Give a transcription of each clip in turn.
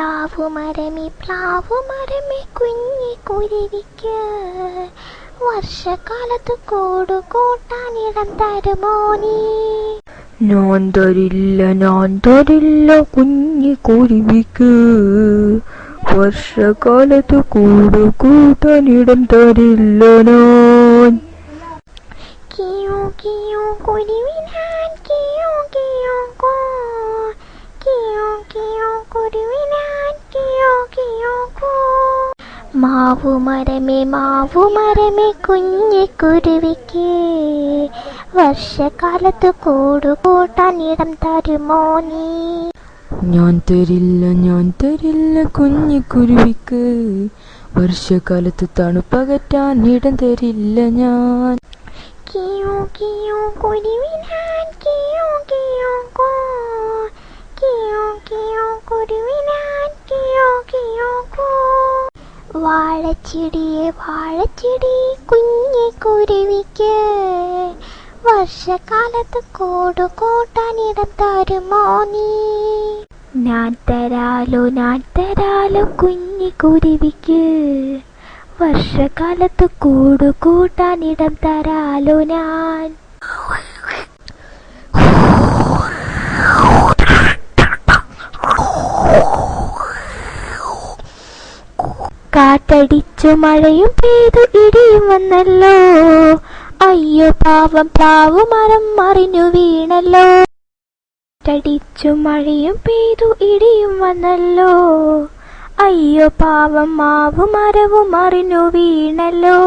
പ്ലാവുമരമേ കുഞ്ഞി കുരുവിക്ക് വർഷകാലത്ത് കൂട് കൂട്ടാനിടം തരുമോ നീ? ഞാൻ തരില്ല കുഞ്ഞി കുരുവിക്ക് വർഷകാലത്ത് കൂട് കൂട്ടാനിടം തരില്ല ഞാൻ. കിയോ കിയോ കുരുവിനാൻ കിയോ കിയോ കോ, കിയോ കിയോ കുരുവിനാൻ കിയോ കിയോ കോ. മാവുമരമേ കുഞ്ഞി കുരുവിക്ക് വർഷകാലത്ത് കൂട് കൂട്ടാനിടം തരുമോ നീ? ഞാൻ തരില്ല കുഞ്ഞി കുരുവിക്ക് വർഷകാലത്ത് തണുപ്പകറ്റാൻ ഇടം തരില്ല ഞാൻ. കിയോ കിയോ കുരുവിനാൻ കിയോ കിയോ കോ, കിയോ കിയോ കുരുവിനാൻ കിയോ കിയോ കോ. വാഴച്ചിടി കുഞ്ഞി കുരുവിക്ക് വർഷകാലത്ത് കൂട് കൂട്ടാനിടം തരുമോ നീ? ഞാൻ തരാലോ കുഞ്ഞി കുരുവിക്ക് വർഷകാലത്ത് കൂട് കൂട്ടാനിടം തരാലോ ഞാൻ. കാറ്റടിച്ചു മഴയും പെയ്തു ഇടിയും വന്നല്ലോ, അയ്യോ പാവം പ്ലാവുമരം മറിഞ്ഞു വീണല്ലോ. കാറ്റടിച്ചു മഴയും പെയ്തു ഇടിയും വന്നല്ലോ, അയ്യോ പാവം മാവുമരവും മറിഞ്ഞു വീണല്ലോ.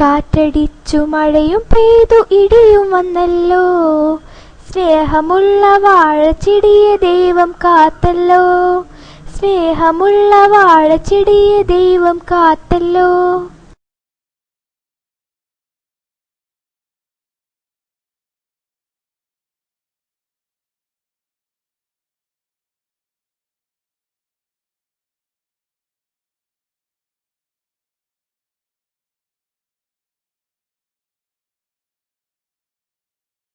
കാറ്റടിച്ചു മഴയും പെയ്തു ഇടിയും വന്നല്ലോ, സ്നേഹമുള്ള വാഴച്ചിടിയെ ദൈവം കാത്തല്ലോ, സ്നേഹമുള്ള വാഴച്ചിടിയെ ദൈവം കാത്തല്ലോ.